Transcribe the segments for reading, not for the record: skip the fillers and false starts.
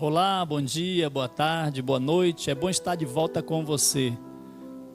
Olá, bom dia, boa tarde, boa noite. É bom estar de volta com você.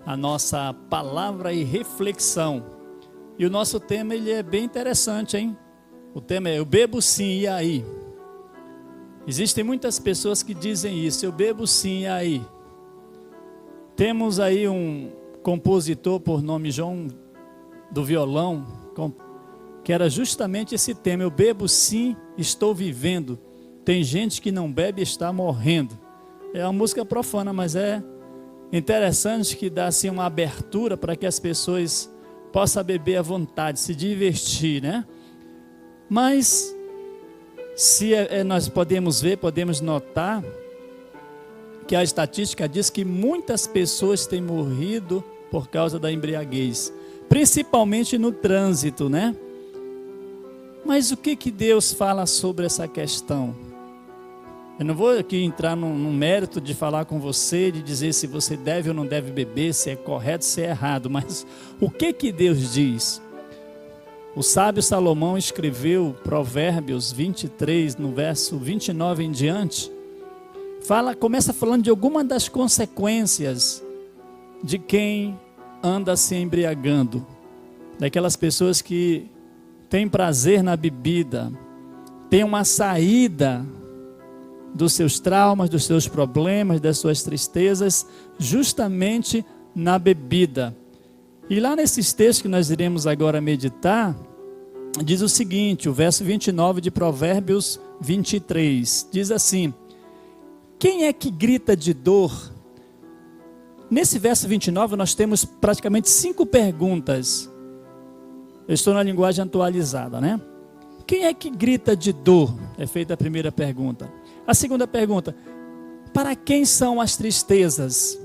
A nossa palavra e reflexão. E o nosso tema ele é bem interessante, hein? O tema é: eu bebo sim, e aí? Existem muitas pessoas que dizem isso: eu bebo sim, e aí? Temos aí um compositor por nome João do violão, que era justamente esse tema: eu bebo sim, estou vivendo. Tem gente que não bebe e está morrendo. É uma música profana, mas é interessante, que dá assim uma abertura para que as pessoas possam beber à vontade, se divertir, né? Mas se nós podemos ver, podemos notar que a estatística diz que muitas pessoas têm morrido por causa da embriaguez, principalmente no trânsito, né? Mas o que Deus fala sobre essa questão? Eu não vou aqui entrar no mérito de falar com você, de dizer se você deve ou não deve beber, se é correto, se é errado, mas o que Deus diz? O sábio Salomão escreveu Provérbios 23, no verso 29 em diante, começa falando de alguma das consequências de quem anda se embriagando, daquelas pessoas que têm prazer na bebida, têm uma saída dos seus traumas, dos seus problemas, das suas tristezas, justamente na bebida. E lá nesses textos que nós iremos agora meditar, diz o seguinte, o verso 29 de Provérbios 23, diz assim: quem é que grita de dor? Nesse verso 29 nós temos praticamente 5 perguntas. Eu estou na linguagem atualizada, né? Quem é que grita de dor? É feita a primeira pergunta. A segunda pergunta: para quem são as tristezas?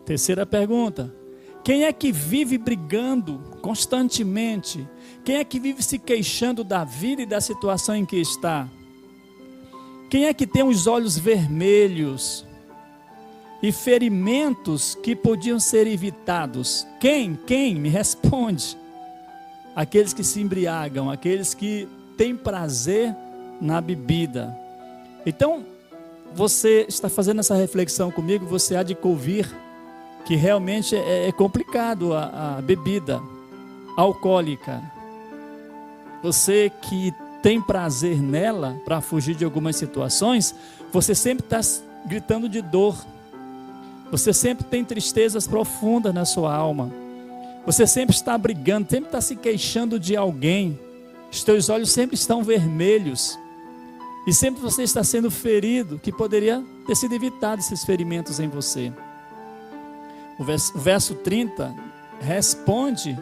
Terceira pergunta: quem é que vive brigando constantemente? Quem é que vive se queixando da vida e da situação em que está? Quem é que tem os olhos vermelhos e ferimentos que podiam ser evitados? Quem? Me responde. Aqueles que se embriagam, aqueles que têm prazer na bebida. Então, você está fazendo essa reflexão comigo, você há de ouvir que realmente é complicado a bebida alcoólica. Você que tem prazer nela, para fugir de algumas situações, você sempre está gritando de dor. Você sempre tem tristezas profundas na sua alma. Você sempre está brigando, sempre está se queixando de alguém. Os teus olhos sempre estão vermelhos. E sempre você está sendo ferido, que poderia ter sido evitado esses ferimentos em você. O verso 30 responde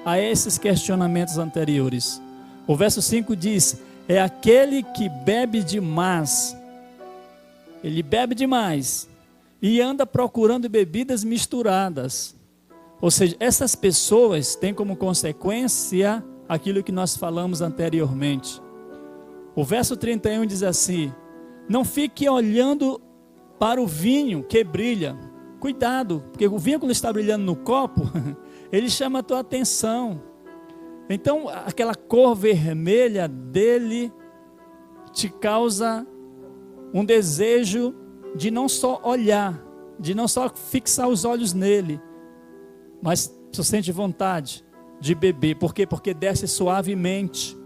a esses questionamentos anteriores. O verso 5 diz: é aquele que bebe demais. Ele bebe demais e anda procurando bebidas misturadas. Ou seja, essas pessoas têm como consequência aquilo que nós falamos anteriormente. O verso 31 diz assim: não fique olhando para o vinho que brilha. Cuidado, porque o vinho, quando está brilhando no copo, ele chama a tua atenção. Então, aquela cor vermelha dele te causa um desejo de não só olhar, de não só fixar os olhos nele, mas você sente vontade de beber. Por quê? Porque desce suavemente.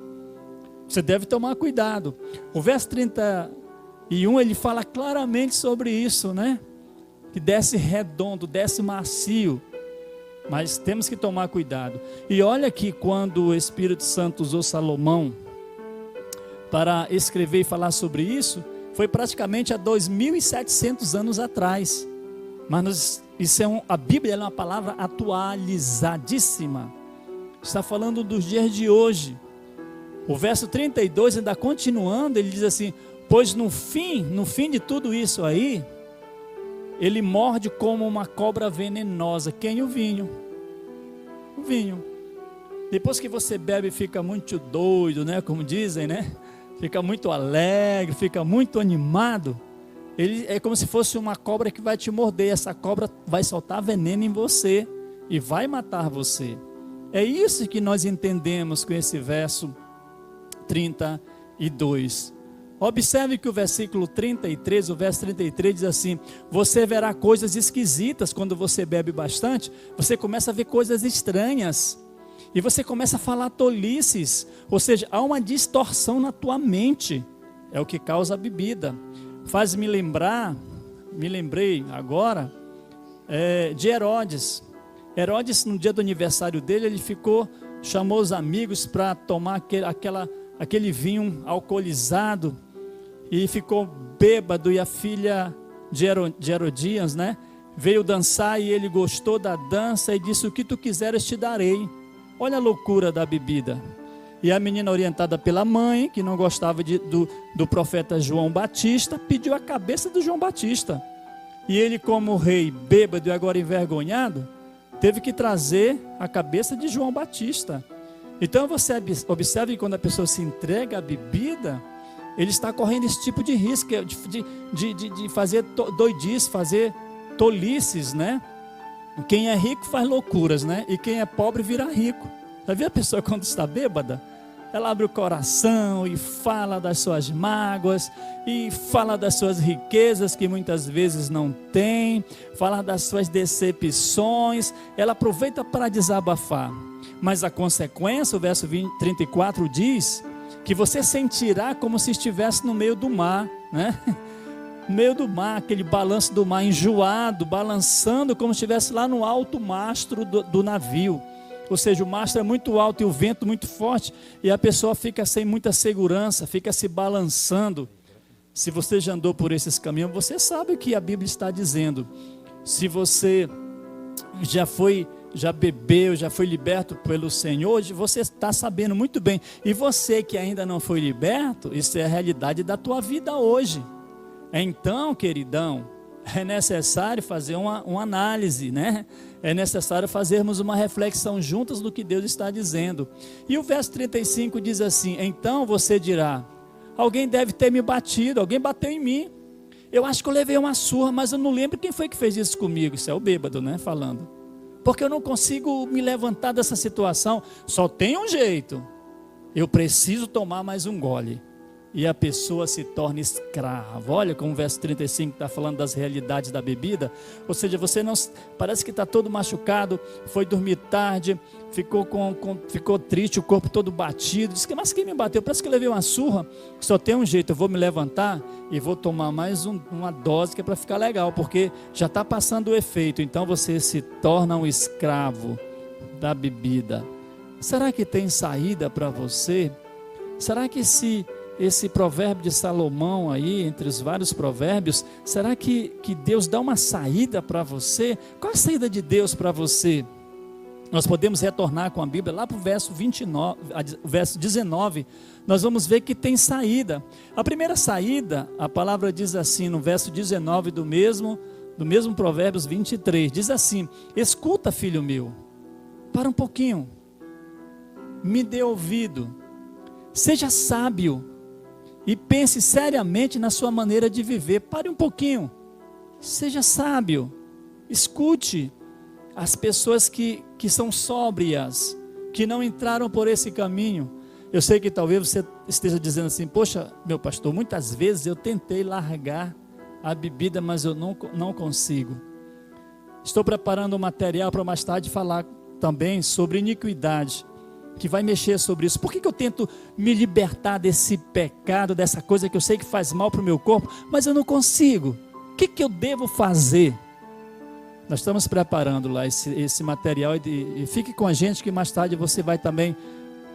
Você deve tomar cuidado. O verso 31, ele fala claramente sobre isso, né? Que desce redondo, desce macio. Mas temos que tomar cuidado. E olha que quando o Espírito Santo usou Salomão para escrever e falar sobre isso, foi praticamente há 2.700 anos atrás. Mas a Bíblia é uma palavra atualizadíssima. Está falando dos dias de hoje. O verso 32, ainda continuando, ele diz assim: pois no fim de tudo isso aí, ele morde como uma cobra venenosa. Quem? O vinho. O vinho. Depois que você bebe, fica muito doido, né? Como dizem, né? Fica muito alegre, fica muito animado. Ele é como se fosse uma cobra que vai te morder. Essa cobra vai soltar veneno em você e vai matar você. É isso que nós entendemos com esse verso 32. Observe que o versículo 33, o verso 33 diz assim: você verá coisas esquisitas quando você bebe bastante. Você começa a ver coisas estranhas. E você começa a falar tolices. Ou seja, há uma distorção na tua mente. É o que causa a bebida. Faz-me lembrar, me lembrei agora, de Herodes. Herodes, no dia do aniversário dele, ele chamou os amigos para tomar aquele vinho alcoolizado, e ficou bêbado. E a filha de Herodias, né, veio dançar, e ele gostou da dança e disse: o que tu quiseres te darei. Olha a loucura da bebida. E a menina, orientada pela mãe, que não gostava do profeta João Batista, pediu a cabeça do João Batista. E ele, como rei bêbado e agora envergonhado, teve que trazer a cabeça de João Batista. Então você observe que quando a pessoa se entrega à bebida, ele está correndo esse tipo de risco, de fazer doidice, fazer tolices, né? Quem é rico faz loucuras, né? E quem é pobre vira rico. Já viu a pessoa quando está bêbada? Ela abre o coração e fala das suas mágoas, e fala das suas riquezas que muitas vezes não tem, fala das suas decepções. Ela aproveita para desabafar. Mas a consequência, o verso 34 diz que você sentirá como se estivesse no meio do mar, né? No meio do mar, aquele balanço do mar, enjoado, balançando como se estivesse lá no alto mastro do navio. Ou seja, o mastro é muito alto e o vento muito forte, e a pessoa fica sem muita segurança, fica se balançando. Se você já andou por esses caminhos, você sabe o que a Bíblia está dizendo. Se você já bebeu, já foi liberto pelo Senhor, hoje você está sabendo muito bem. E você que ainda não foi liberto, isso é a realidade da tua vida hoje. Então, queridão, é necessário fazer uma análise, né? É necessário fazermos uma reflexão juntas do que Deus está dizendo. E o verso 35 diz assim: então você dirá: alguém deve ter me batido, alguém bateu em mim. Eu acho que eu levei uma surra, mas eu não lembro quem foi que fez isso comigo. Isso é o bêbado, né, falando. Porque eu não consigo me levantar dessa situação. Só tem um jeito: eu preciso tomar mais um gole. E a pessoa se torna escrava. Olha como o verso 35 está falando das realidades da bebida. Ou seja, você não, parece que está todo machucado, foi dormir tarde, ficou triste, o corpo todo batido. Diz: mas quem me bateu? Parece que eu levei uma surra. Só tem um jeito: eu vou me levantar e vou tomar mais uma dose, que é para ficar legal, porque já está passando o efeito. Então você se torna um escravo da bebida. Será que tem saída para você? Será que esse provérbio de Salomão aí, entre os vários provérbios, será que Deus dá uma saída para você? Qual a saída de Deus para você? Nós podemos retornar com a Bíblia lá para o verso 29, verso 19, nós vamos ver que tem saída. A primeira saída, a palavra diz assim, no verso 19 do mesmo Provérbios 23, diz assim: escuta, filho meu, para um pouquinho, me dê ouvido, seja sábio e pense seriamente na sua maneira de viver. Pare um pouquinho, seja sábio, escute as pessoas que são sóbrias, que não entraram por esse caminho. Eu sei que talvez você esteja dizendo assim: poxa, meu pastor, muitas vezes eu tentei largar a bebida, mas eu não consigo. Estou preparando um material para mais tarde falar também sobre iniquidade, que vai mexer sobre isso. Por que eu tento me libertar desse pecado, dessa coisa que eu sei que faz mal para o meu corpo, mas eu não consigo? O que eu devo fazer? Nós estamos preparando lá esse material, e fique com a gente, que mais tarde você vai também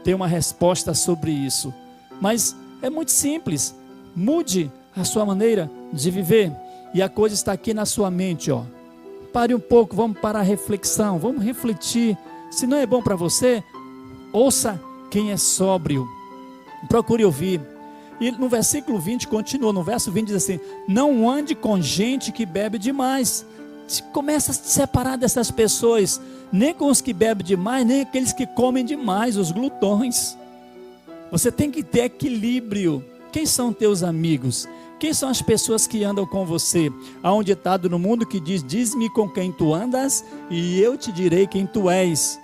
ter uma resposta sobre isso. Mas é muito simples: mude a sua maneira de viver, e a coisa está aqui na sua mente, ó. Pare um pouco, vamos para a reflexão, vamos refletir. Se não é bom para você, ouça quem é sóbrio, procure ouvir. E no versículo 20 continua, no verso 20 diz assim: não ande com gente que bebe demais. Começa a se separar dessas pessoas, nem com os que bebem demais, nem aqueles que comem demais, os glutões. Você tem que ter equilíbrio. Quem são teus amigos? Quem são as pessoas que andam com você? Há um ditado no mundo que diz: diz-me com quem tu andas e eu te direi quem tu és.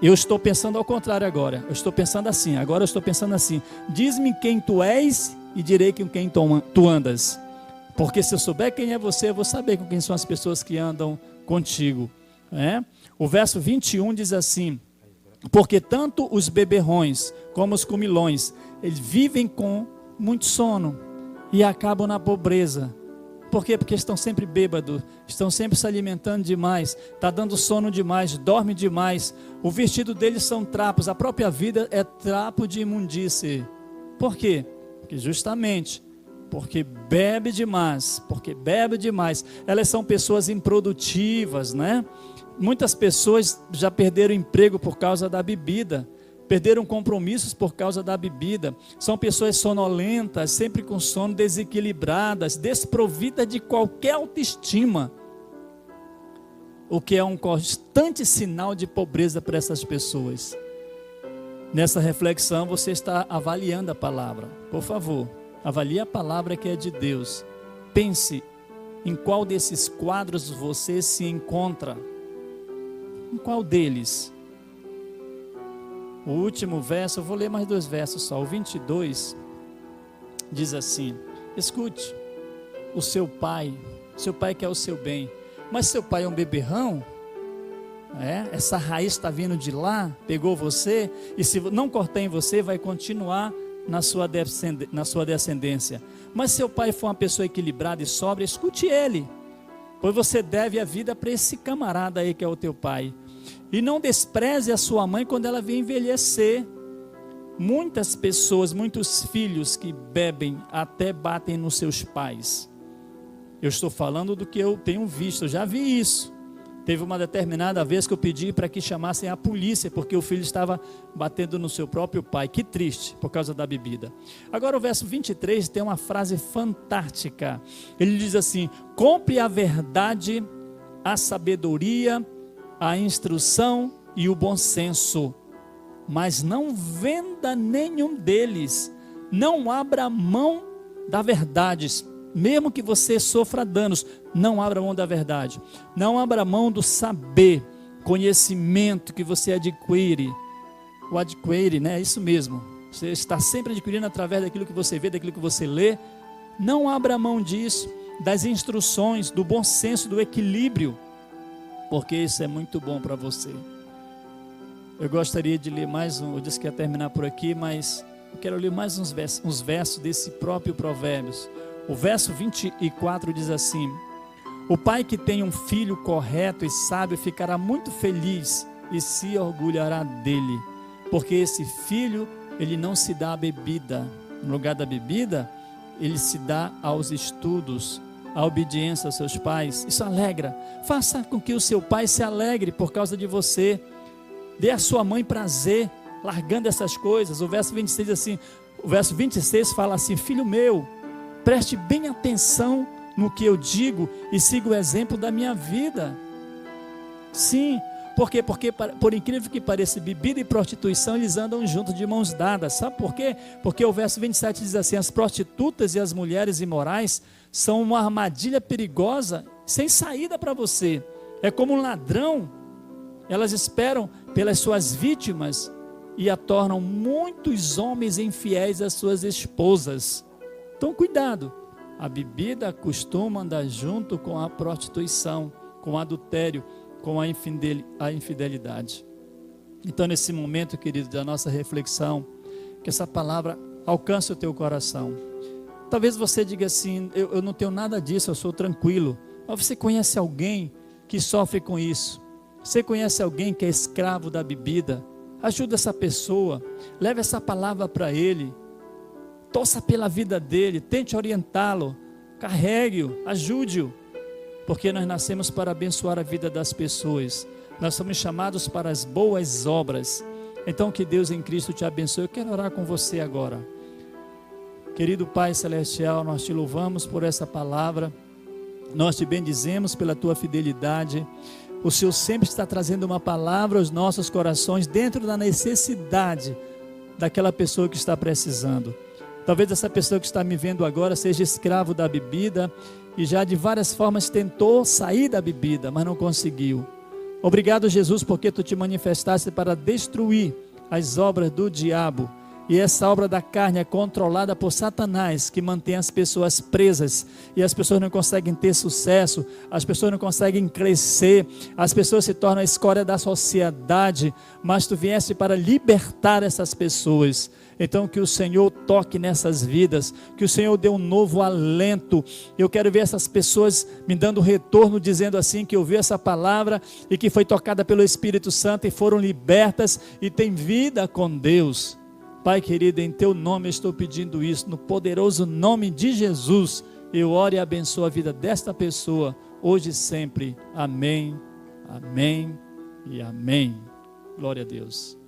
Eu estou pensando ao contrário agora. Eu estou pensando assim. Diz-me quem tu és e direi com quem tu andas. Porque se eu souber quem é você, eu vou saber com quem são as pessoas que andam contigo. O verso 21 diz assim: porque tanto os beberrões como os comilões, eles vivem com muito sono e acabam na pobreza. Por quê? Porque estão sempre bêbados, estão sempre se alimentando demais, está dando sono demais, dorme demais. O vestido deles são trapos, a própria vida é trapo de imundície. Por quê? Porque justamente porque bebe demais, elas são pessoas improdutivas, né? Muitas pessoas já perderam emprego por causa da bebida, perderam compromissos por causa da bebida, são pessoas sonolentas, sempre com sono, desequilibradas, desprovidas de qualquer autoestima, o que é um constante sinal de pobreza para essas pessoas. Nessa reflexão você está avaliando a palavra, por favor, avalie a palavra que é de Deus, pense em qual desses quadros você se encontra, em qual deles? O último verso, eu vou ler mais 2 versos só. O 22 diz assim: escute, o seu pai quer o seu bem, mas seu pai é um beberrão, essa raiz está vindo de lá, pegou você, e se não cortar em você, vai continuar na sua descendência. Mas seu pai for uma pessoa equilibrada e sóbria, escute ele, pois você deve a vida para esse camarada aí que é o teu pai. E não despreze a sua mãe quando ela vier envelhecer. Muitas pessoas, muitos filhos que bebem até batem nos seus pais. Eu estou falando do que eu tenho visto, eu já vi isso. Teve uma determinada vez que eu pedi para que chamassem a polícia, porque o filho estava batendo no seu próprio pai. Que triste, por causa da bebida. Agora o verso 23 tem uma frase fantástica. Ele diz assim: compre a verdade, a sabedoria, a instrução e o bom senso, mas não venda nenhum deles, não abra mão da verdade, mesmo que você sofra danos, não abra mão da verdade, não abra mão do saber, conhecimento que você adquire, né? Isso mesmo, você está sempre adquirindo através daquilo que você vê, daquilo que você lê. Não abra mão disso, das instruções, do bom senso, do equilíbrio, porque isso é muito bom para você. Eu gostaria de ler mais eu disse que ia terminar por aqui, mas eu quero ler mais uns versos desse próprio Provérbios. O verso 24 diz assim: o pai que tem um filho correto e sábio ficará muito feliz e se orgulhará dele, porque esse filho, ele não se dá à bebida, no lugar da bebida, ele se dá aos estudos, a obediência aos seus pais. Isso alegra. Faça com que o seu pai se alegre por causa de você. Dê à sua mãe prazer, largando essas coisas. O verso 26 diz assim, o verso 26 fala assim: filho meu, preste bem atenção no que eu digo e siga o exemplo da minha vida. Sim, por quê? Porque por incrível que pareça, bebida e prostituição, eles andam juntos de mãos dadas. Sabe por quê? Porque o verso 27 diz assim: as prostitutas e as mulheres imorais são uma armadilha perigosa, sem saída para você. É como um ladrão, elas esperam pelas suas vítimas e a tornam muitos homens infiéis às suas esposas. Então cuidado, a bebida costuma andar junto com a prostituição, com o adultério, com a infidelidade. Então nesse momento, querido, da nossa reflexão, que essa palavra alcance o teu coração. Talvez você diga assim: eu não tenho nada disso, eu sou tranquilo. Mas você conhece alguém que sofre com isso? Você conhece alguém que é escravo da bebida? Ajuda essa pessoa, leve essa palavra para ele, torça pela vida dele, tente orientá-lo, carregue-o, ajude-o, porque nós nascemos para abençoar a vida das pessoas, nós somos chamados para as boas obras. Então que Deus em Cristo te abençoe. Eu quero orar com você agora. Querido Pai Celestial, nós te louvamos por essa palavra, nós te bendizemos pela tua fidelidade. O Senhor sempre está trazendo uma palavra aos nossos corações, dentro da necessidade daquela pessoa que está precisando. Talvez essa pessoa que está me vendo agora seja escravo da bebida e já de várias formas tentou sair da bebida, mas não conseguiu. Obrigado, Jesus, porque tu te manifestaste para destruir as obras do diabo E essa obra da carne é controlada por Satanás, que mantém as pessoas presas. E as pessoas não conseguem ter sucesso, as pessoas não conseguem crescer, as pessoas se tornam a escória da sociedade. Mas tu vieste para libertar essas pessoas. Então que o Senhor toque nessas vidas, que o Senhor dê um novo alento. Eu quero ver essas pessoas me dando retorno, dizendo assim, que ouviu essa palavra e que foi tocada pelo Espírito Santo e foram libertas e têm vida com Deus. Pai querido, em teu nome eu estou pedindo isso, no poderoso nome de Jesus. Eu oro e abençoo a vida desta pessoa, hoje e sempre. Amém, amém e amém. Glória a Deus.